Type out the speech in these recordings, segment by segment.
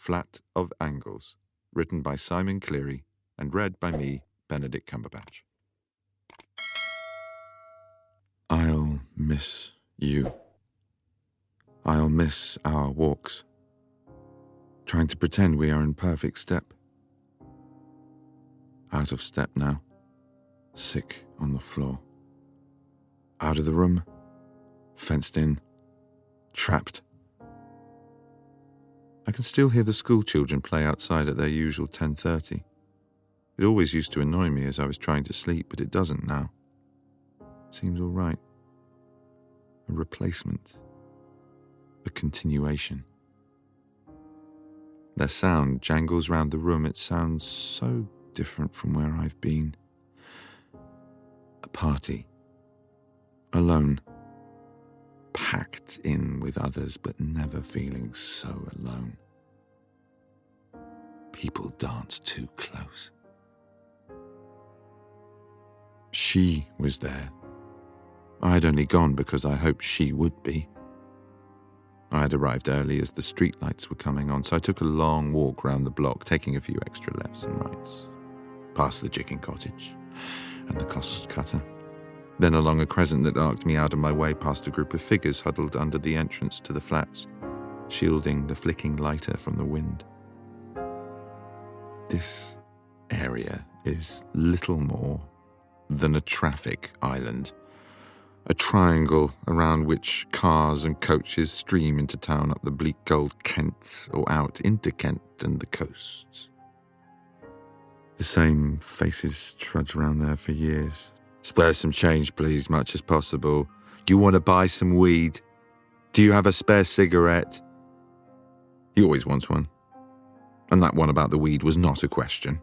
Flat of Angles, written by Simon Cleary and read by me, Benedict Cumberbatch. I'll miss you. I'll miss our walks, trying to pretend we are in perfect step. Out of step now, sick on the floor. Out of the room, fenced in, trapped. I can still hear the school children play outside at their usual 10:30. It always used to annoy me as I was trying to sleep, but it doesn't now. It seems all right. A replacement. A continuation. Their sound jangles round the room. It sounds so different from where I've been. A party. Alone. Packed in with others, but never feeling so alone. People dance too close. She was there. I had only gone because I hoped she would be. I had arrived early as the streetlights were coming on, so I took a long walk round the block, taking a few extra lefts and rights. Past the chicken cottage and the cost cutter. Then along a crescent that arced me out of my way past a group of figures huddled under the entrance to the flats, shielding the flicking lighter from the wind. This area is little more than a traffic island, a triangle around which cars and coaches stream into town up the bleak gold Kent or out into Kent and the coasts. The same faces trudge around there for years. Spare some change, please, much as possible. Do you want to buy some weed? Do you have a spare cigarette? He always wants one. And that one about the weed was not a question.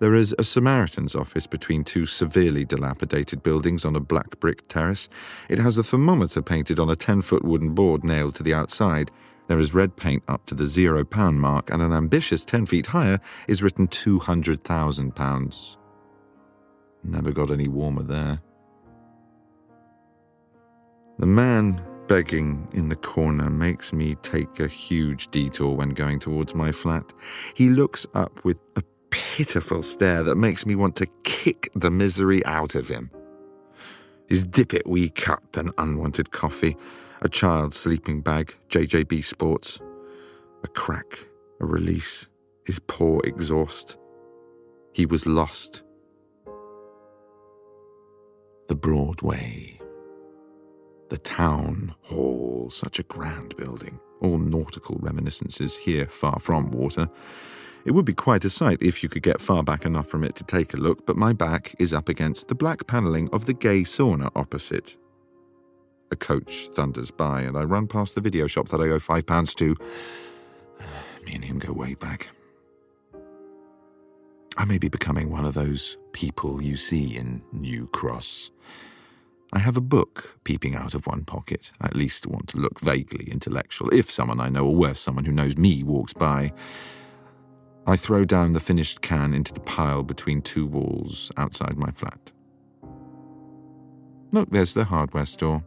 There is a Samaritan's office between two severely dilapidated buildings on a black brick terrace. It has a thermometer painted on a 10-foot wooden board nailed to the outside. There is red paint up to the £0 mark, and an ambitious 10 feet higher is written £200,000. Never got any warmer there. The man begging in the corner makes me take a huge detour when going towards my flat. He looks up with a pitiful stare that makes me want to kick the misery out of him. His dip-it wee cup and unwanted coffee, a child's sleeping bag, JJB Sports, a crack, a release, his poor exhaust. He was lost. The Broadway. The town hall, such a grand building, all nautical reminiscences here far from water. It would be quite a sight if you could get far back enough from it to take a look, but my back is up against the black panelling of the gay sauna opposite. A coach thunders by, and I run past the video shop that I owe £5 to. Me and him go way back. I may be becoming one of those people you see in New Cross. I have a book peeping out of one pocket. I at least want to look vaguely intellectual. If someone I know, or worse, someone who knows me, walks by, I throw down the finished can into the pile between two walls outside my flat. Look, there's the hardware store.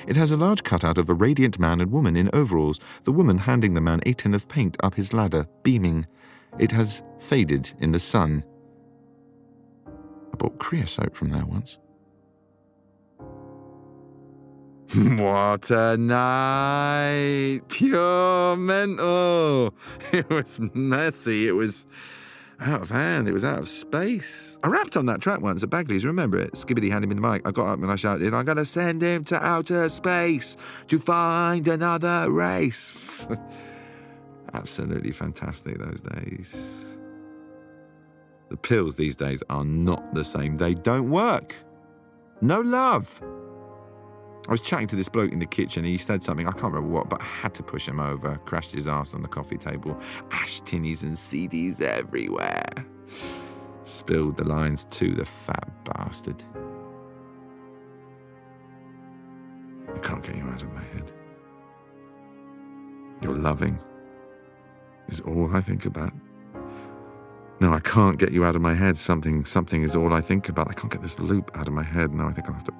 It has a large cutout of a radiant man and woman in overalls, the woman handing the man a tin of paint up his ladder, beaming. It has faded in the sun. I bought creosote from there once. What a night! Pure mental! It was messy, it was out of hand, it was out of space. I rapped on that track once at Bagley's, remember it? Skibbity handed me the mic. I got up and I shouted, I'm gonna send him to outer space to find another race. Absolutely fantastic those days. The pills these days are not the same. They don't work. No love. I was chatting to this bloke in the kitchen. He said something, I can't remember what, but I had to push him over. Crashed his ass on the coffee table. Ash tinnies and CDs everywhere. Spilled the lines too, the fat bastard. I can't get you out of my head. Your loving is all I think about. No, I can't get you out of my head. Something is all I think about. I can't get this loop out of my head. No, I think I'll have to...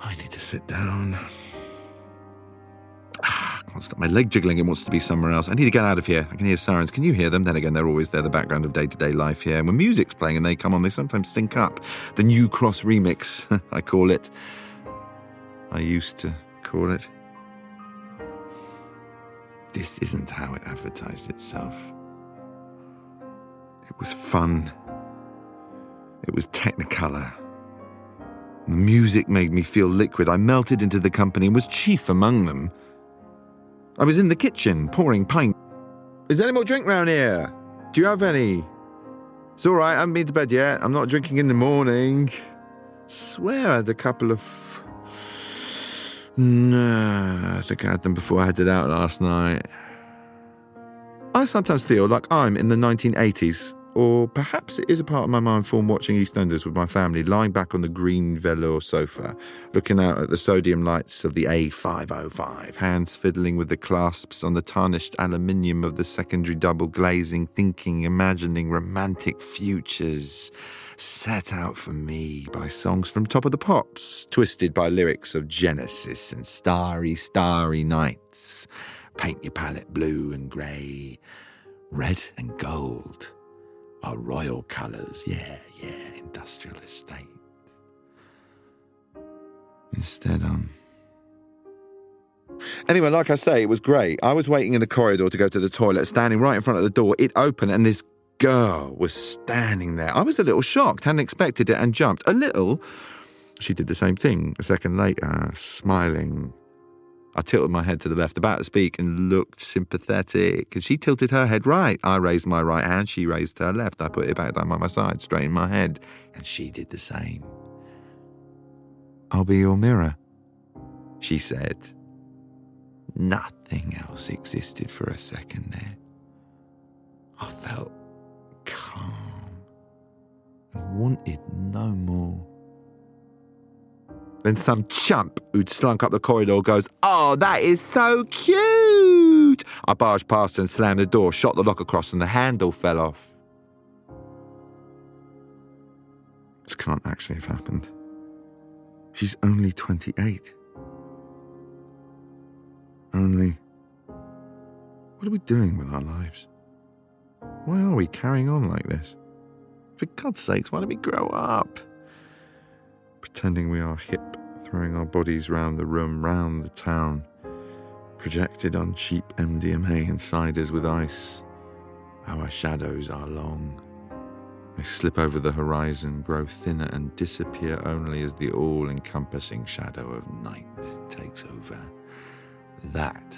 I need to sit down. can't stop my leg jiggling. It wants to be somewhere else. I need to get out of here. I can hear sirens. Can you hear them? Then again, they're always there, the background of day-to-day life here. And when music's playing and they come on, they sometimes sync up. The New Cross remix, I call it. I used to call it. This isn't how it advertised itself. It was fun. It was technicolor. The music made me feel liquid. I melted into the company and was chief among them. I was in the kitchen, pouring pint. Is there any more drink round here? Do you have any? It's all right, I haven't been to bed yet. I'm not drinking in the morning. Swear I had a couple of... No, I think I had them before I headed out last night. I sometimes feel like I'm in the 1980s. Or perhaps it is a part of my mind formed watching EastEnders with my family, lying back on the green velour sofa, looking out at the sodium lights of the A505, hands fiddling with the clasps on the tarnished aluminium of the secondary double glazing, thinking, imagining romantic futures set out for me by songs from Top of the Pops, twisted by lyrics of Genesis and Starry, Starry Nights. Paint your palette blue and grey, red and gold. Our royal colours, yeah, industrial estate. Instead, Anyway, like I say, it was great. I was waiting in the corridor to go to the toilet, standing right in front of the door. It opened and this girl was standing there. I was a little shocked, hadn't expected it, and jumped. A little. She did the same thing a second later, smiling. I tilted my head to the left, about to speak, and looked sympathetic. And she tilted her head right. I raised my right hand. She raised her left. I put it back down by my side, straightened my head. And she did the same. I'll be your mirror, she said. Nothing else existed for a second there. I felt calm and wanted no more. Then some chump who'd slunk up the corridor goes, "Oh, that is so cute!" I barged past her and slammed the door, shot the lock across, and the handle fell off. This can't actually have happened. She's only 28. Only... What are we doing with our lives? Why are we carrying on like this? For God's sakes, why don't we grow up? Pretending we are hip, throwing our bodies round the room, round the town, projected on cheap MDMA and ciders with ice. Our shadows are long. They slip over the horizon, grow thinner and disappear only as the all-encompassing shadow of night takes over. That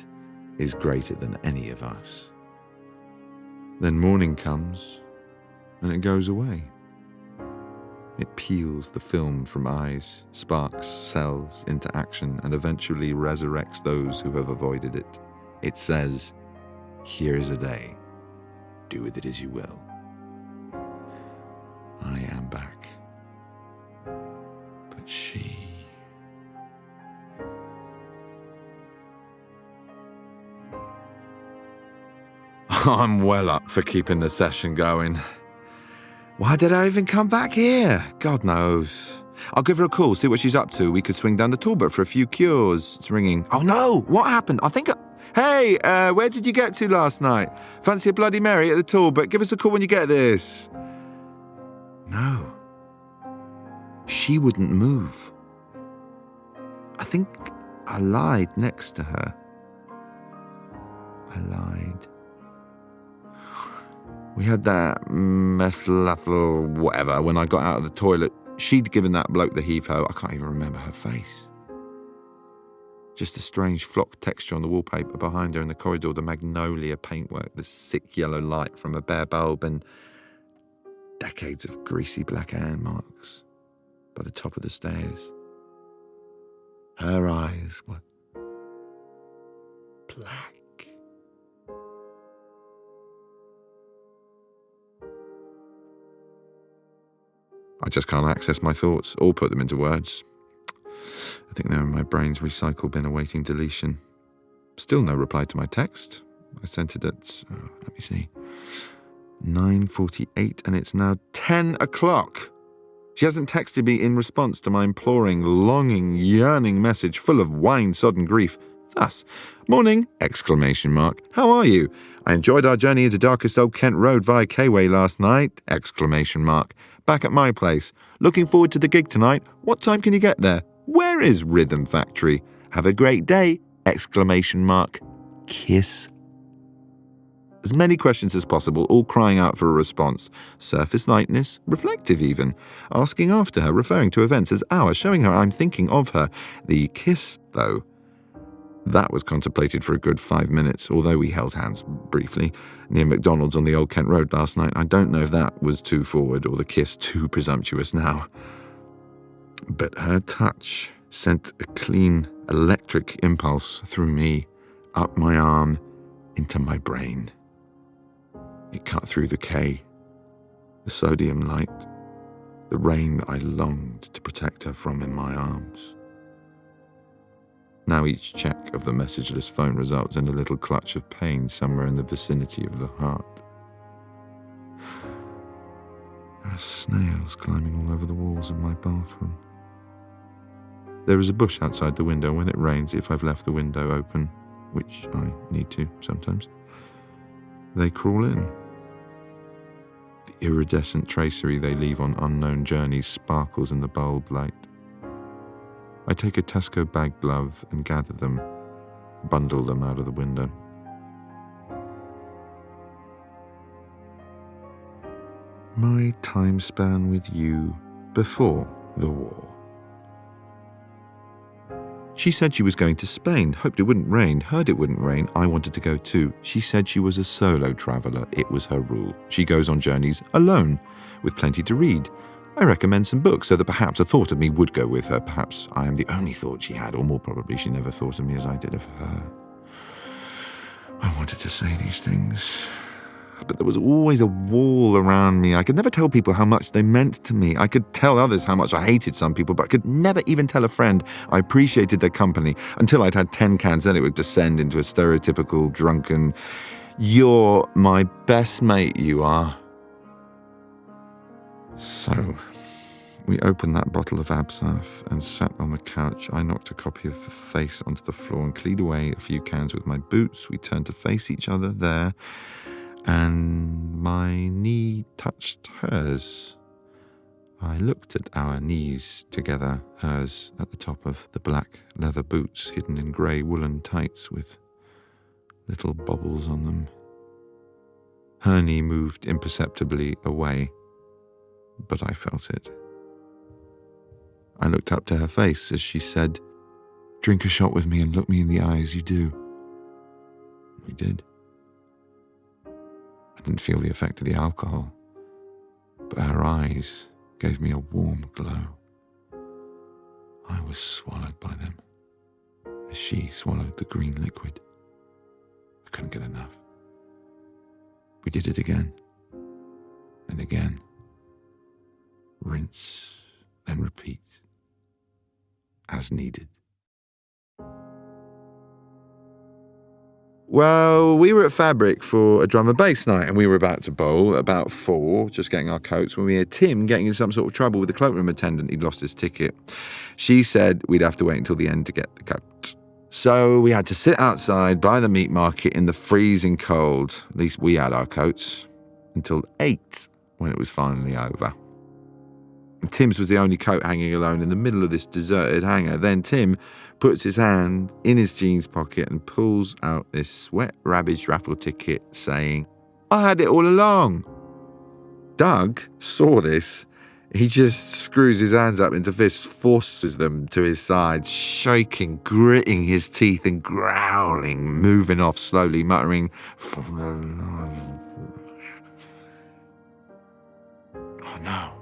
is greater than any of us. Then morning comes, and it goes away. It peels the film from eyes, sparks cells into action, and eventually resurrects those who have avoided it. It says, "Here is a day. Do with it as you will." I am back. But she... I'm well up for keeping the session going. Why did I even come back here? God knows. I'll give her a call, see what she's up to. We could swing down the Talbot for a few cures. It's ringing. Oh no, what happened? Hey, where did you get to last night? Fancy a Bloody Mary at the Talbot? Give us a call when you get this. No. She wouldn't move. I think I lied next to her. I lied. We had that methyl whatever when I got out of the toilet. She'd given that bloke the heave-ho. I can't even remember her face. Just a strange flock texture on the wallpaper behind her in the corridor, the magnolia paintwork, the sick yellow light from a bare bulb, and decades of greasy black hand marks by the top of the stairs. Her eyes were black. I just can't access my thoughts or put them into words. I think they're in my brain's recycle bin awaiting deletion. Still no reply to my text. I sent it at, let me see, 9:48, and it's now 10 o'clock. She hasn't texted me in response to my imploring, longing, yearning message full of wine-sodden grief Thus, morning! ! How are you? I enjoyed our journey into darkest Old Kent Road via K-Way last night! Back at my place. Looking forward to the gig tonight. What time can you get there? Where is Rhythm Factory? Have a great day! Kiss. As many questions as possible, all crying out for a response. Surface lightness, reflective even. Asking after her, referring to events as ours, showing her I'm thinking of her. The kiss, though. That was contemplated for a good 5 minutes, although we held hands briefly near McDonald's on the Old Kent Road last night. I don't know if that was too forward or the kiss too presumptuous now. But her touch sent a clean electric impulse through me, up my arm, into my brain. It cut through the K, the sodium light, the rain that I longed to protect her from in my arms. Now each check of the messageless phone results in a little clutch of pain somewhere in the vicinity of the heart. There are snails climbing all over the walls of my bathroom. There is a bush outside the window. When it rains, if I've left the window open, which I need to sometimes, they crawl in. The iridescent tracery they leave on unknown journeys sparkles in the bulb light. I take a Tesco bag glove and gather them, bundle them out of the window. My time span with you before the war. She said she was going to Spain, hoped it wouldn't rain, heard it wouldn't rain. I wanted to go too. She said she was a solo traveller. It was her rule. She goes on journeys alone, with plenty to read. I recommend some books so that perhaps a thought of me would go with her. Perhaps I am the only thought she had, or more probably she never thought of me as I did of her. I wanted to say these things, but there was always a wall around me. I could never tell people how much they meant to me. I could tell others how much I hated some people, but I could never even tell a friend I appreciated their company until I'd had 10 cans. Then it would descend into a stereotypical drunken, "You're my best mate, you are." So, we opened that bottle of absinthe and sat on the couch. I knocked a copy of The Face onto the floor and cleaned away a few cans with my boots. We turned to face each other there, and my knee touched hers. I looked at our knees together, hers at the top of the black leather boots hidden in grey woolen tights with little bobbles on them. Her knee moved imperceptibly away, but I felt it. I looked up to her face as she said, "Drink a shot with me and look me in the eye as you do." We did. I didn't feel the effect of the alcohol, but her eyes gave me a warm glow. I was swallowed by them, as she swallowed the green liquid. I couldn't get enough. We did it again, and again. Rinse, then repeat, as needed. Well, we were at Fabric for a drum and bass night, and we were about to bowl at about 4, just getting our coats, when we heard Tim getting in some sort of trouble with the cloakroom attendant. He'd lost his ticket. She said we'd have to wait until the end to get the coat. So we had to sit outside by the meat market in the freezing cold. At least we had our coats. Until 8, when it was finally over. Tim's was the only coat hanging alone in the middle of this deserted hangar. Then Tim puts his hand in his jeans pocket and pulls out this sweat-ravaged raffle ticket saying, "I had it all along." Doug saw this. He just screws his hands up into fists, forces them to his sides, shaking, gritting his teeth and growling, moving off slowly, muttering, "For the love." Oh no.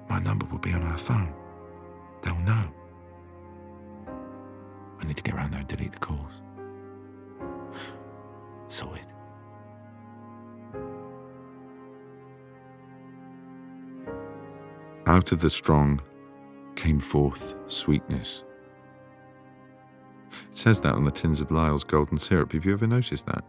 My number will be on her phone. They'll know. I need to get around there and delete the calls. Sorted. Out of the strong came forth sweetness. It says that on the tins of Lyle's golden syrup. Have you ever noticed that?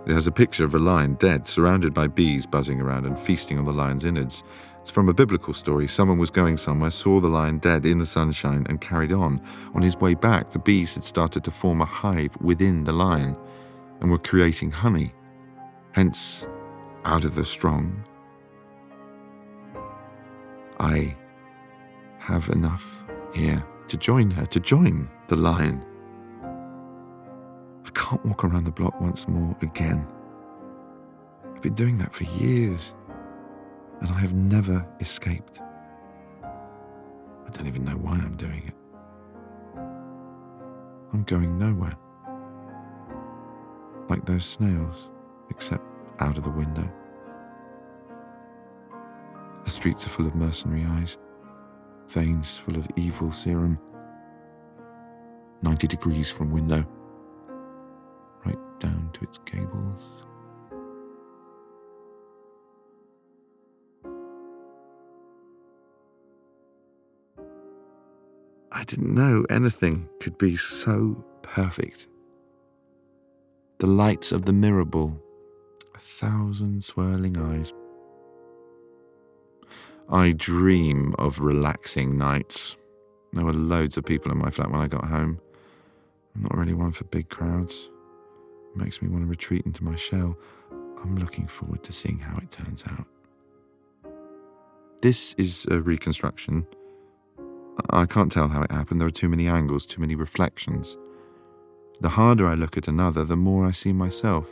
It has a picture of a lion dead, surrounded by bees buzzing around and feasting on the lion's innards. It's from a biblical story. Someone was going somewhere, saw the lion dead in the sunshine, and carried on. On his way back, the bees had started to form a hive within the lion and were creating honey. Hence, out of the strong, I have enough here to join her, to join the lion. I can't walk around the block once more again. I've been doing that for years, and I have never escaped. I don't even know why I'm doing it. I'm going nowhere. Like those snails, except out of the window. The streets are full of mercenary eyes, veins full of evil serum. 90 degrees from window, right down to its gables. I didn't know anything could be so perfect. The lights of the mirror ball, 1,000 swirling eyes. I dream of relaxing nights. There were loads of people in my flat when I got home. I'm not really one for big crowds. It makes me want to retreat into my shell. I'm looking forward to seeing how it turns out. This is a reconstruction. I can't tell how it happened. There are too many angles, too many reflections. The harder I look at another, the more I see myself.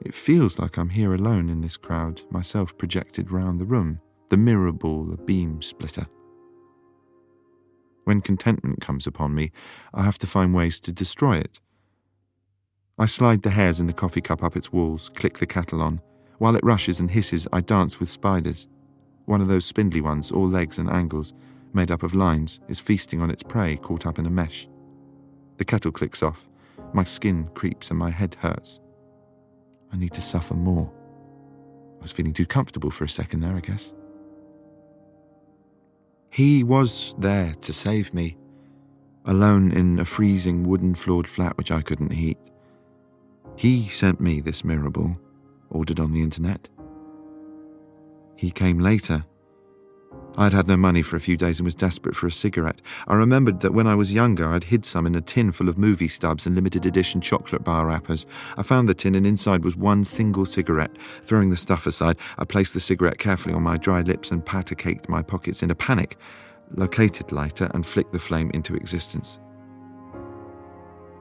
It feels like I'm here alone in this crowd, myself projected round the room, the mirror ball, a beam splitter. When contentment comes upon me, I have to find ways to destroy it. I slide the hairs in the coffee cup up its walls, click the kettle on. While it rushes and hisses, I dance with spiders. One of those spindly ones, all legs and angles, made up of lines, is feasting on its prey caught up in a mesh. The kettle clicks off. My skin creeps and my head hurts. I need to suffer more. I was feeling too comfortable for a second there, I guess. He was there to save me, alone in a freezing wooden-floored flat which I couldn't heat. He sent me this mirror ball, ordered on the internet. He came later. I'd had no money for a few days and was desperate for a cigarette. I remembered that when I was younger, I'd hid some in a tin full of movie stubs and limited edition chocolate bar wrappers. I found the tin and inside was one single cigarette. Throwing the stuff aside, I placed the cigarette carefully on my dry lips and powder-caked my pockets in a panic, located lighter and flicked the flame into existence.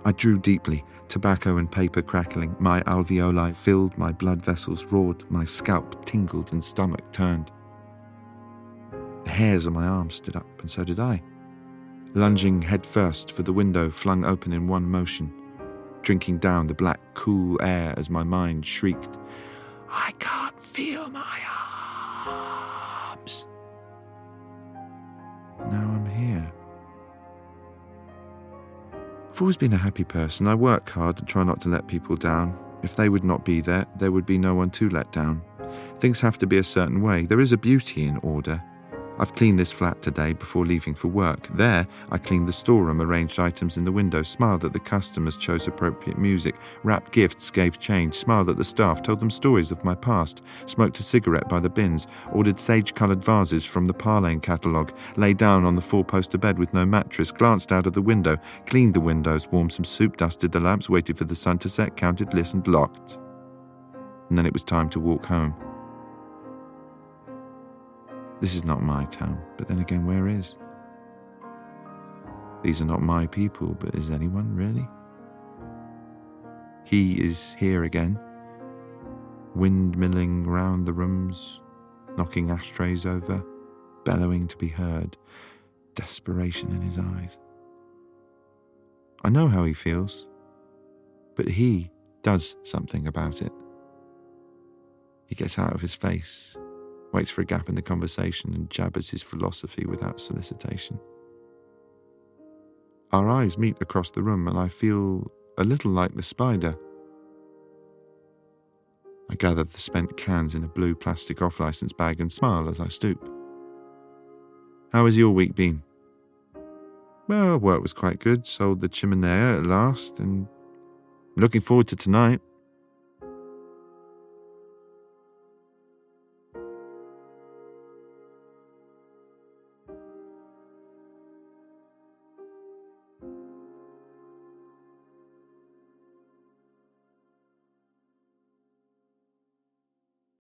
I drew deeply, tobacco and paper crackling. My alveoli filled, my blood vessels roared, my scalp tingled and stomach turned. The hairs on my arms stood up, and so did I. Lunging headfirst for the window flung open in one motion, drinking down the black, cool air as my mind shrieked, "I can't feel my arms!" Now I'm here. I've always been a happy person. I work hard and try not to let people down. If they would not be there, there would be no one to let down. Things have to be a certain way. There is a beauty in order. I've cleaned this flat today before leaving for work. There, I cleaned the storeroom, arranged items in the window, smiled that the customers chose appropriate music, wrapped gifts, gave change, smiled at the staff, told them stories of my past, smoked a cigarette by the bins, ordered sage-coloured vases from the Parlane catalogue, lay down on the four-poster bed with no mattress, glanced out of the window, cleaned the windows, warmed some soup, dusted the lamps, waited for the sun to set, counted, listened, locked. And then it was time to walk home. This is not my town, but then again, where is? These are not my people, but is anyone really? He is here again, windmilling round the rooms, knocking ashtrays over, bellowing to be heard, desperation in his eyes. I know how he feels, but he does something about it. He gets out of his face, waits for a gap in the conversation and jabbers his philosophy without solicitation. Our eyes meet across the room and I feel a little like the spider. I gather the spent cans in a blue plastic off-licence bag and smile as I stoop. How has your week been? Well, work was quite good, sold the chimenea at last and looking forward to tonight.